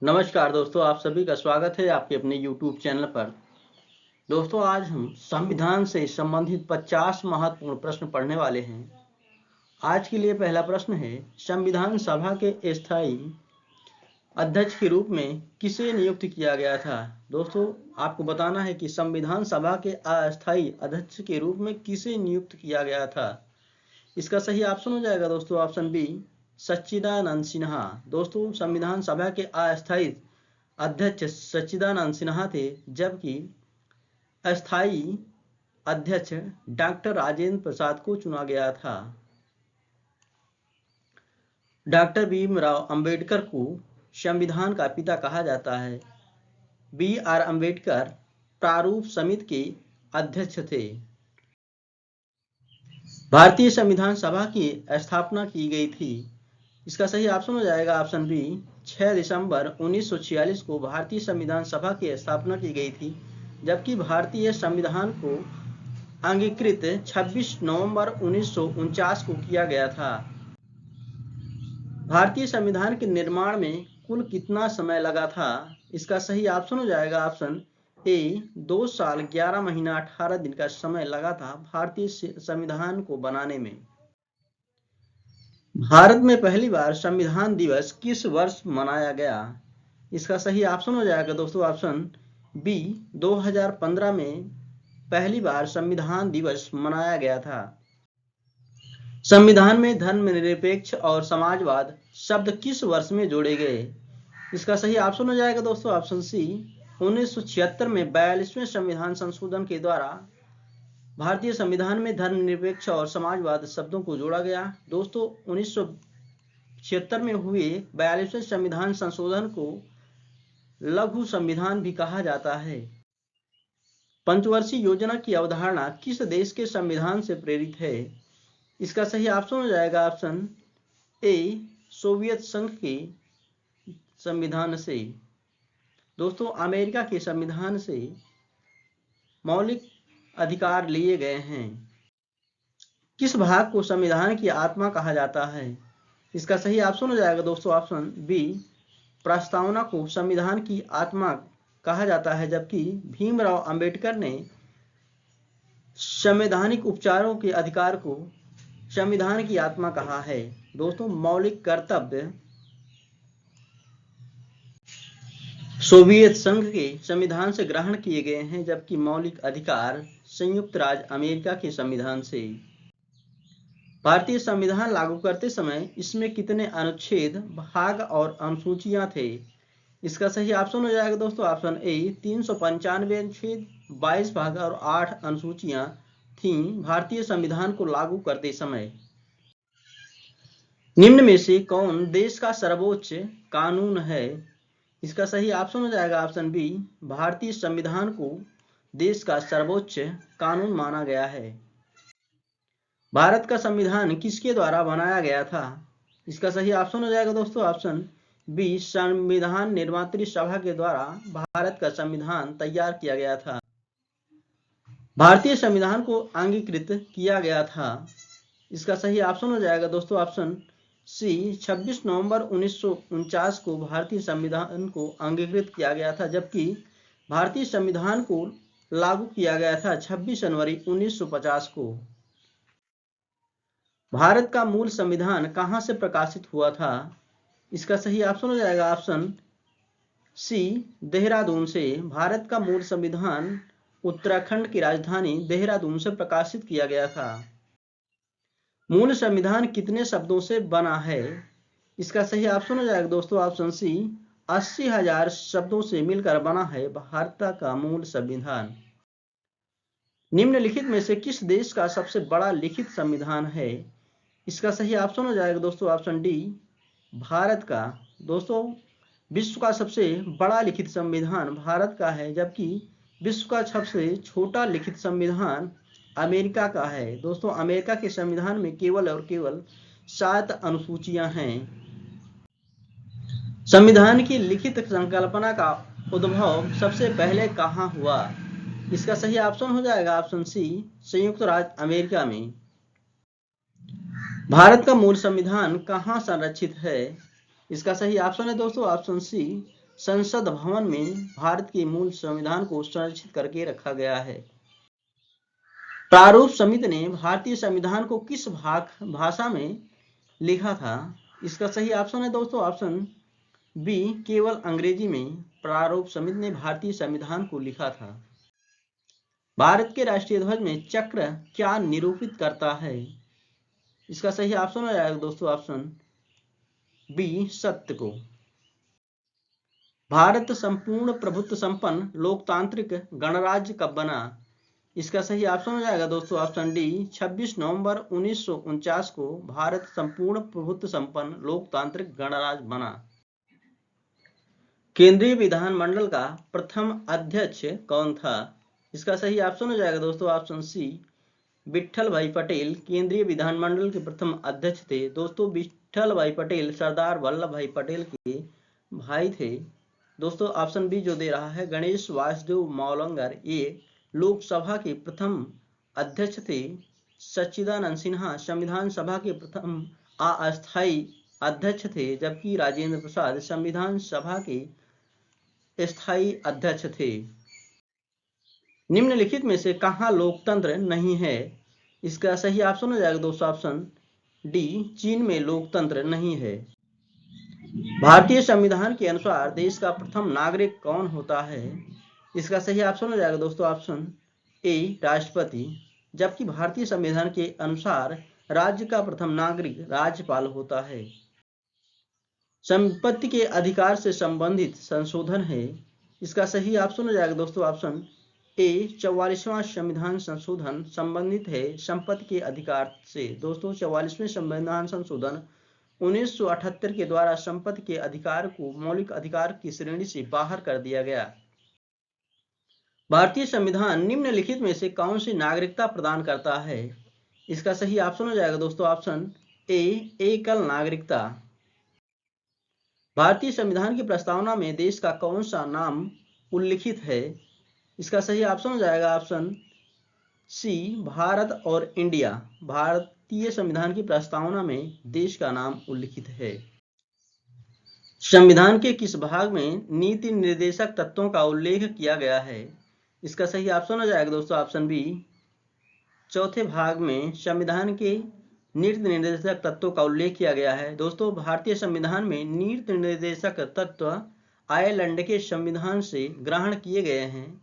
नमस्कार दोस्तों, आप सभी का स्वागत है आपके अपने YouTube चैनल पर। दोस्तों, आज हम संविधान से संबंधित 50 महत्वपूर्ण प्रश्न पढ़ने वाले हैं। आज के लिए पहला प्रश्न है, संविधान सभा के स्थायी अध्यक्ष के रूप में किसे नियुक्त किया गया था। दोस्तों, आपको बताना है कि संविधान सभा के अस्थायी अध्यक्ष के रूप में किसे नियुक्त किया गया था। इसका सही ऑप्शन हो जाएगा दोस्तों ऑप्शन बी, सच्चिदानंद सिन्हा। दोस्तों, संविधान सभा के अस्थायी अध्यक्ष सच्चिदानंद सिन्हा थे, जबकि अस्थायी अध्यक्ष डॉक्टर राजेंद्र प्रसाद को चुना गया था। डॉक्टर भीमराव अंबेडकर को संविधान का पिता कहा जाता है। B.R. अंबेडकर प्रारूप समिति के अध्यक्ष थे। भारतीय संविधान सभा की स्थापना की गई थी। इसका सही ऑप्शन हो जाएगा ऑप्शन बी, 6 दिसंबर 1946 को भारतीय संविधान सभा की स्थापना की गई थी, जबकि भारतीय संविधान को अंगीकृत 26 नवंबर 1949 को किया गया था। भारतीय संविधान के निर्माण में कुल कितना समय लगा था। इसका सही ऑप्शन हो जाएगा ऑप्शन ए, 2 साल 11 महीना 18 दिन का समय लगा था भारतीय संविधान को बनाने में। भारत में पहली बार संविधान दिवस किस वर्ष मनाया गया। इसका सही ऑप्शन हो जाएगा दोस्तों ऑप्शन बी, 2015 में पहली बार संविधान दिवस मनाया गया था। संविधान में धर्मनिरपेक्ष और समाजवाद शब्द किस वर्ष में जोड़े गए। इसका सही ऑप्शन हो जाएगा दोस्तों ऑप्शन सी, 1976 में 42वें संविधान संशोधन के द्वारा भारतीय संविधान में धर्मनिरपेक्ष और समाजवाद शब्दों को जोड़ा गया। दोस्तों, 1976 में हुए 42वें संविधान संशोधन को लघु संविधान भी कहा जाता है। पंचवर्षीय योजना की अवधारणा किस देश के संविधान से प्रेरित है। इसका सही ऑप्शन हो जाएगा ऑप्शन ए, सोवियत संघ के संविधान से। दोस्तों, अमेरिका के संविधान से मौलिक अधिकार लिए गए हैं। किस भाग को संविधान की आत्मा कहा जाता है। इसका सही ऑप्शन हो जाएगा दोस्तों ऑप्शन बी, प्रस्तावना को संविधान की आत्मा कहा जाता है, जबकि भीमराव अंबेडकर ने संवैधानिक उपचारों के अधिकार को संविधान की आत्मा कहा है। दोस्तों, मौलिक कर्तव्य सोवियत संघ के संविधान से ग्रहण किए गए हैं, जबकि मौलिक अधिकार संयुक्त राज्य अमेरिका के संविधान से। भारतीय संविधान लागू करते समय इसमें कितने अनुच्छेद, भाग और अनुसूचियां थे। इसका सही ऑप्शन हो जाएगा दोस्तों ऑप्शन ए, 395 अनुच्छेद, 22 भाग और 8 अनुसूचियां थीं भारतीय संविधान को लागू करते समय। निम्न में से कौन देश का सर्वोच्च कानून है। इसका सही ऑप्शन हो जाएगा ऑप्शन बी, भारतीय संविधान को देश का सर्वोच्च कानून माना गया है। भारत का संविधान किसके द्वारा बनाया गया था। इसका सही ऑप्शन हो जाएगा दोस्तों ऑप्शन बी, संविधान निर्मात्री सभा के द्वारा भारत का संविधान तैयार किया गया था। भारतीय संविधान को अंगीकृत किया गया था। इसका सही ऑप्शन हो जाएगा दोस्तों ऑप्शन सी, 26 नवंबर 1949 को भारतीय संविधान को अंगीकृत किया गया था, जबकि भारतीय संविधान को लागू किया गया था 26 जनवरी 1950 को। भारत का मूल संविधान कहां से प्रकाशित हुआ था। इसका सही ऑप्शन हो जाएगा ऑप्शन सी, देहरादून से। भारत का मूल संविधान उत्तराखंड की राजधानी देहरादून से प्रकाशित किया गया था। मूल संविधान कितने शब्दों से बना है। इसका सही ऑप्शन हो जाएगा दोस्तों ऑप्शन सी, 80,000 शब्दों से मिलकर बना है भारत का मूल संविधान। निम्नलिखित में से किस देश का सबसे बड़ा लिखित संविधान है। इसका सही ऑप्शन हो जाएगा दोस्तों ऑप्शन डी, भारत का। दोस्तों, विश्व का सबसे बड़ा लिखित संविधान भारत का है, जबकि विश्व का सबसे छोटा लिखित संविधान अमेरिका का है। दोस्तों, अमेरिका के संविधान में केवल और केवल 7 अनुसूचियां हैं। संविधान की लिखित संकल्पना का उद्भव सबसे पहले कहां हुआ। इसका सही ऑप्शन हो जाएगा ऑप्शन सी, संयुक्त राज्य अमेरिका में। भारत का मूल संविधान कहां संरक्षित है। इसका सही ऑप्शन है दोस्तों ऑप्शन सी, संसद भवन में भारत के मूल संविधान को संरक्षित करके रखा गया है। प्रारूप समिति ने भारतीय संविधान को किस भाषा में लिखा था? इसका सही ऑप्शन है दोस्तों ऑप्शन बी, केवल अंग्रेजी में प्रारूप समिति ने भारतीय संविधान को लिखा था। भारत के राष्ट्रीय ध्वज में चक्र क्या निरूपित करता है? इसका सही ऑप्शन हो जाएगा दोस्तों ऑप्शन बी, सत्य को। भारत संपूर्ण प्रभुत्व संपन्न लोकतांत्रिक गणराज्य कब बना? इसका सही ऑप्शन हो जाएगा दोस्तों ऑप्शन डी, 26 नवंबर 1949 को भारत संपूर्ण प्रभुत्व संपन्न लोकतांत्रिक गणराज्य बना। केंद्रीय विधानमंडल का प्रथम अध्यक्ष कौन था? इसका सही ऑप्शन हो जाएगा दोस्तों ऑप्शन सी, विट्ठल भाई पटेल केंद्रीय विधानमंडल के प्रथम अध्यक्ष थे। दोस्तों विट्ठल भाई पटेल सरदार वल्लभ भाई पटेल के भाई थे। दोस्तों ऑप्शन बी जो दे रहा है गणेश वासुदेव मौलंगर, ये लोकसभा के प्रथम अध्यक्ष थे। सच्चिदानंद सिन्हा संविधान सभा के प्रथम अस्थायी अध्यक्ष थे, जबकि राजेंद्र प्रसाद संविधान सभा के स्थायी अध्यक्ष थे। निम्नलिखित में से कहां लोकतंत्र नहीं है? इसका सही ऑप्शन हो जाएगा दोस्तों ऑप्शन डी, चीन में लोकतंत्र नहीं है। भारतीय संविधान के अनुसार देश का प्रथम नागरिक कौन होता है? इसका सही ऑप्शन हो जाएगा दोस्तों ऑप्शन ए, राष्ट्रपति, जबकि भारतीय संविधान के अनुसार राज्य का प्रथम नागरिक राज्यपाल होता है। संपत्ति के अधिकार से संबंधित संशोधन है। इसका सही ऑप्शन हो जाएगा दोस्तों ऑप्शन ए, 44वां संविधान संशोधन संबंधित है संपत्ति के अधिकार से। दोस्तों 44वें संविधान संशोधन 1978 के द्वारा संपत्ति के अधिकार को मौलिक अधिकार की श्रेणी से बाहर कर दिया गया। भारतीय संविधान निम्नलिखित में से कौन सी नागरिकता प्रदान करता है? इसका सही ऑप्शन हो जाएगा दोस्तों ऑप्शन ए, एकल नागरिकता। भारतीय संविधान की प्रस्तावना में देश का कौन सा नाम उल्लिखित है? इसका सही ऑप्शन हो जाएगा ऑप्शन सी, भारत और इंडिया। भारतीय संविधान की प्रस्तावना में देश का नाम उल्लिखित है। संविधान के किस भाग में नीति निर्देशक तत्वों का उल्लेख किया गया है? इसका सही ऑप्शन हो जाएगा दोस्तों ऑप्शन बी, चौथे भाग में संविधान के नीति निर्देशक तत्वों का उल्लेख किया गया है। दोस्तों भारतीय संविधान में नीति निर्देशक तत्व आयरलैंड के संविधान से ग्रहण किए गए हैं।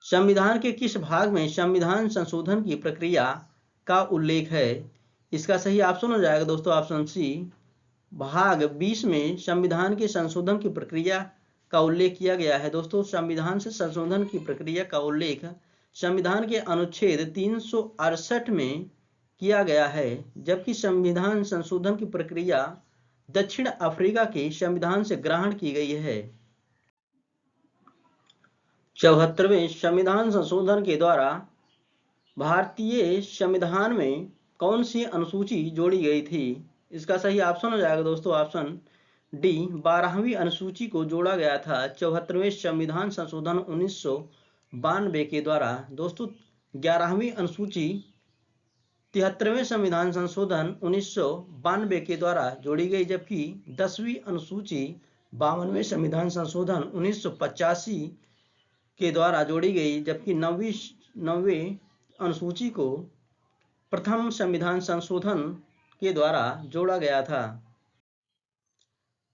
संविधान के किस भाग में संविधान संशोधन की प्रक्रिया का उल्लेख है? इसका सही ऑप्शन हो जाएगा दोस्तों ऑप्शन सी, भाग 20 में संविधान के संशोधन की प्रक्रिया का उल्लेख किया गया है। दोस्तों संविधान से संशोधन की प्रक्रिया का उल्लेख संविधान के अनुच्छेद 368 में किया गया है, जबकि संविधान संशोधन की प्रक्रिया दक्षिण अफ्रीका के संविधान से ग्रहण की गई है। 74वें संविधान संशोधन के द्वारा भारतीय संविधान में कौन सी अनुसूची जोड़ी गई थी? इसका सही ऑप्शन हो जाएगा दोस्तों ऑप्शन डी, 12वीं अनुसूची को जोड़ा गया था 74वें संविधान संशोधन 1992 के द्वारा। दोस्तों 11वीं अनुसूची 73वें संविधान संशोधन 1992 के द्वारा जोड़ी गई, जबकि 10वीं अनुसूची 52वें संविधान संशोधन 1985 के द्वारा जोड़ी गई, जबकि 9वीं अनुसूची को प्रथम संविधान संशोधन के द्वारा जोड़ा गया था।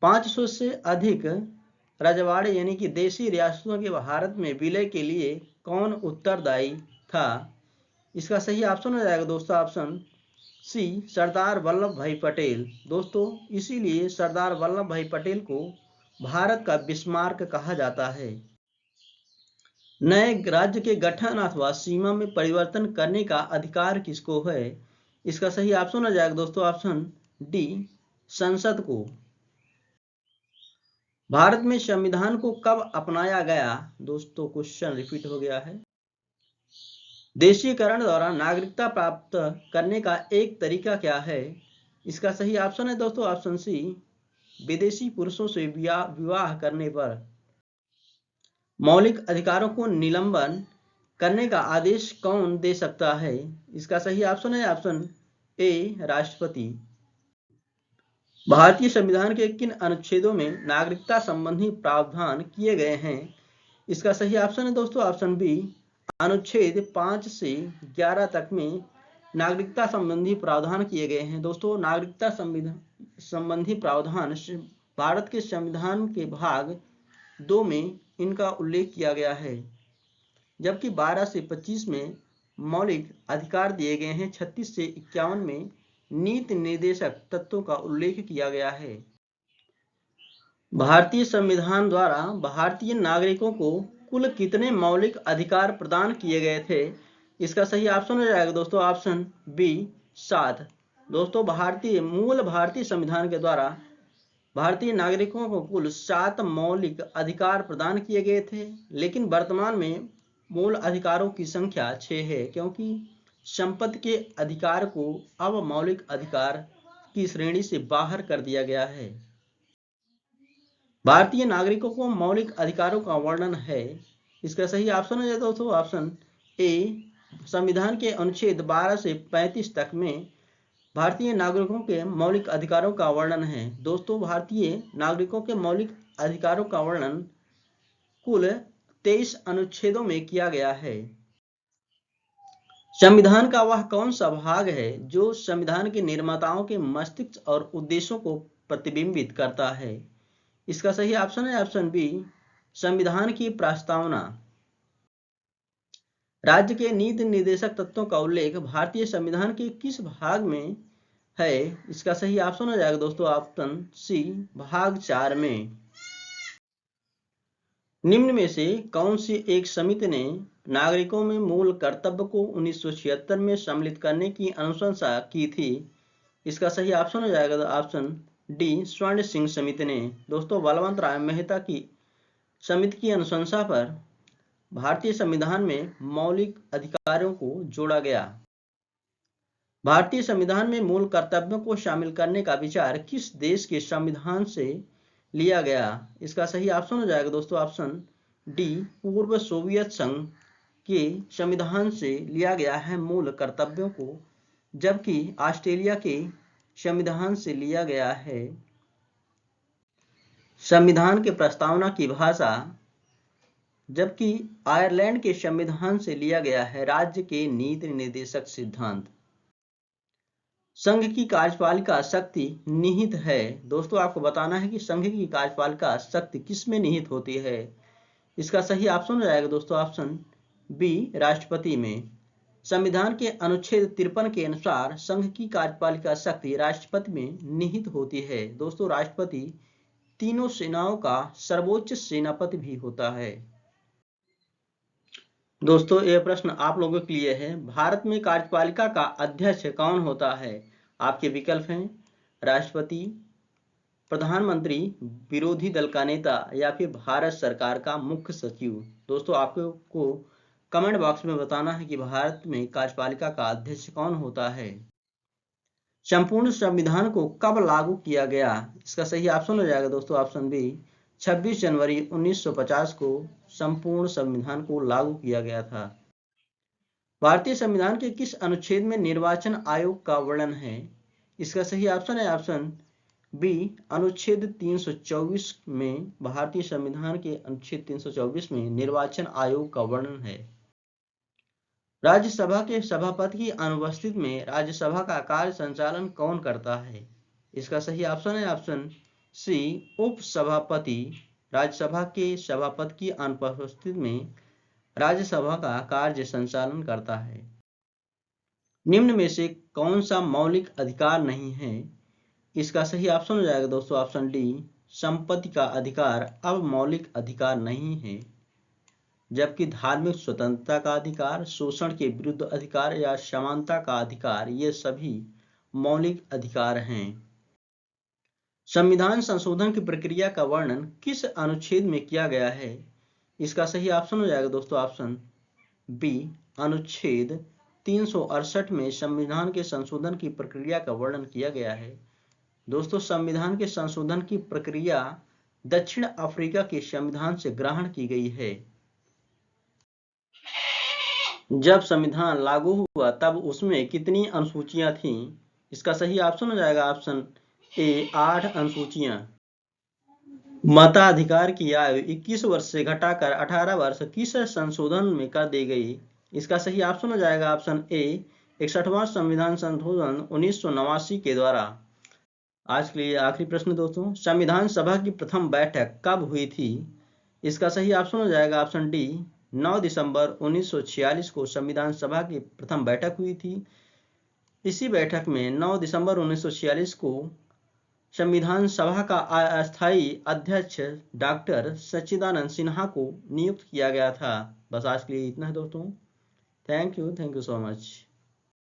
500 से अधिक रजवाड़े यानी कि देशी रियासतों के भारत में विलय के लिए कौन उत्तरदायी था? इसका सही ऑप्शन हो जाएगा दोस्तों ऑप्शन सी, सरदार वल्लभ भाई पटेल। दोस्तों इसीलिए सरदार वल्लभ भाई पटेल को भारत का बिस्मार्क कहा जाता है। नए राज्य के गठन अथवा सीमा में परिवर्तन करने का अधिकार किसको है? इसका सही ऑप्शन हो जाएगा दोस्तों ऑप्शन डी, संसद को। भारत में संविधान को कब अपनाया गया? दोस्तों क्वेश्चन रिपीट हो गया है। देशीकरण द्वारा नागरिकता प्राप्त करने का एक तरीका क्या है? इसका सही ऑप्शन है दोस्तों ऑप्शन सी, विदेशी पुरुषों से विवाह करने पर। मौलिक अधिकारों को निलंबन करने का आदेश कौन दे सकता है? इसका सही ऑप्शन है ऑप्शन ए, राष्ट्रपति। भारतीय संविधान के किन अनुच्छेदों में नागरिकता संबंधी प्रावधान किए गए हैं? इसका सही ऑप्शन है दोस्तों ऑप्शन बी, अनुच्छेद 5 से 11 तक में नागरिकता संबंधी प्रावधान किए गए हैं। दोस्तों नागरिकता संबंधी प्रावधान भारत के संविधान के भाग 2 में इनका उल्लेख किया गया है, जबकि 12 से 25 में मौलिक अधिकार दिए गए हैं। 36 से 51 में नीति निर्देशक तत्वों का उल्लेख किया गया है। भारतीय संविधान द्वारा भारतीय नागरिकों को कुल कितने मौलिक अधिकार प्रदान किए गए थे? इसका सही ऑप्शन हो जाएगा दोस्तों ऑप्शन बी, 7। दोस्तों भारतीय संविधान के द्वारा भारतीय नागरिकों को कुल 7 मौलिक अधिकार प्रदान किए गए थे, लेकिन वर्तमान में मूल अधिकारों की संख्या 6 है, क्योंकि संपत्ति के अधिकार को अब मौलिक अधिकार की श्रेणी से बाहर कर दिया गया है। भारतीय नागरिकों को मौलिक अधिकारों का वर्णन है। इसका सही ऑप्शन है दोस्तों ऑप्शन ए, संविधान के अनुच्छेद 12 से 35 तक में भारतीय नागरिकों के मौलिक अधिकारों का वर्णन है। दोस्तों भारतीय नागरिकों के मौलिक अधिकारों का वर्णन कुल 23 अनुच्छेदों में किया गया है। संविधान का वह कौन सा भाग है जो संविधान के निर्माताओं के मस्तिष्क और उद्देश्यों को प्रतिबिंबित करता है? इसका सही ऑप्शन है ऑप्शन बी, संविधान की प्रस्तावना। राज्य के नीति निर्देशक तत्वों का उल्लेख भारतीय संविधान के किस भाग में है? इसका सही ऑप्शन हो जाएगा दोस्तों ऑप्शन सी, भाग 4 में। निम्न में से कौन सी एक समिति ने नागरिकों में मूल कर्तव्य को 1976 में सम्मिलित करने की अनुशंसा की थी? इसका सही ऑप्शन हो जाएगा ऑप्शन डी, स्वर्ण सिंह समिति ने। दोस्तों बलवंत राय मेहता की समिति की अनुशंसा पर भारतीय संविधान में मौलिक अधिकारों को जोड़ा गया। भारतीय संविधान में मूल कर्तव्यों को शामिल करने का विचार किस देश के संविधान से लिया गया? इसका सही ऑप्शन हो जाएगा दोस्तों ऑप्शन डी, पूर्व सोवियत संघ के संविधान से लिया गया है मूल कर्तव्यों को, जबकि ऑस्ट्रेलिया के संविधान से लिया गया है संविधान के प्रस्तावना की भाषा, जबकि आयरलैंड के संविधान से लिया गया है राज्य के नीति निर्देशक सिद्धांत। संघ की कार्यपालिका शक्ति निहित है। दोस्तों आपको बताना है कि संघ की कार्यपालिका शक्ति किस में निहित होती है? इसका सही ऑप्शन हो जाएगा दोस्तों ऑप्शन बी, राष्ट्रपति में। संविधान के अनुच्छेद 53 के अनुसार संघ की कार्यपालिका शक्ति राष्ट्रपति में निहित होती है। दोस्तों राष्ट्रपति तीनों सेनाओं का सर्वोच्च सेनापति भी होता है। दोस्तों यह प्रश्न आप लोगों के लिए है, भारत में कार्यपालिका का अध्यक्ष कौन होता है? आपके विकल्प हैं राष्ट्रपति, प्रधानमंत्री, विरोधी दल का नेता या फिर भारत सरकार का मुख्य सचिव। दोस्तों आपको कमेंट बॉक्स में बताना है कि भारत में कार्यपालिका का अध्यक्ष कौन होता है। संपूर्ण संविधान को कब लागू किया गया? इसका सही ऑप्शन हो जाएगा दोस्तों ऑप्शन बी, 26 जनवरी 1950 को संपूर्ण संविधान को लागू किया गया था। भारतीय संविधान के किस अनुच्छेद में निर्वाचन आयोग का वर्णन है? इसका सही ऑप्शन है ऑप्शन बी, अनुच्छेद 324 में भारतीय संविधान के अनुच्छेद 324 में निर्वाचन आयोग का वर्णन है। राज्यसभा के सभापति की अनुपस्थिति में राज्यसभा का कार्य संचालन कौन करता है? इसका सही ऑप्शन है ऑप्शन सी, उपसभापति। राज्यसभा के सभापति की अनुपस्थिति में राज्यसभा का कार्य संचालन करता है। निम्न में से कौन सा मौलिक अधिकार नहीं है? इसका सही ऑप्शन हो जाएगा दोस्तों ऑप्शन डी, संपत्ति का अधिकार अब मौलिक अधिकार नहीं है, जबकि धार्मिक स्वतंत्रता का अधिकार, शोषण के विरुद्ध अधिकार या समानता का अधिकार ये सभी मौलिक अधिकार हैं। संविधान संशोधन की प्रक्रिया का वर्णन किस अनुच्छेद में किया गया है? इसका सही ऑप्शन हो जाएगा दोस्तों ऑप्शन बी, अनुच्छेद 368 में संविधान के संशोधन की प्रक्रिया का वर्णन किया गया है। दोस्तों संविधान के संशोधन की प्रक्रिया दक्षिण अफ्रीका के संविधान से ग्रहण की गई है। जब संविधान लागू हुआ तब उसमें कितनी अनुसूचियां थीं? इसका सही ऑप्शन हो जाएगा ऑप्शन ए 8 अनुसूचियां। मताधिकार की आयु 21 वर्ष से घटाकर 18 वर्ष किस संशोधन में कर दी गई? इसका सही ऑप्शन हो जाएगा ऑप्शन ए 61वां संविधान संशोधन 1989 के द्वारा। आज के लिए आखिरी प्रश्न दोस्तों, संविधान सभा की प्रथम बैठक कब हुई थी? इसका सही ऑप्शन हो जाएगा ऑप्शन डी 9 दिसंबर 1946 को संविधान सभा की प्रथम बैठक हुई थी। इसी बैठक में 9 दिसंबर 1946 को संविधान सभा का अस्थायी अध्यक्ष डॉक्टर सच्चिदानंद सिन्हा को नियुक्त किया गया था। बस आज के लिए इतना है दोस्तों। Thank you so much.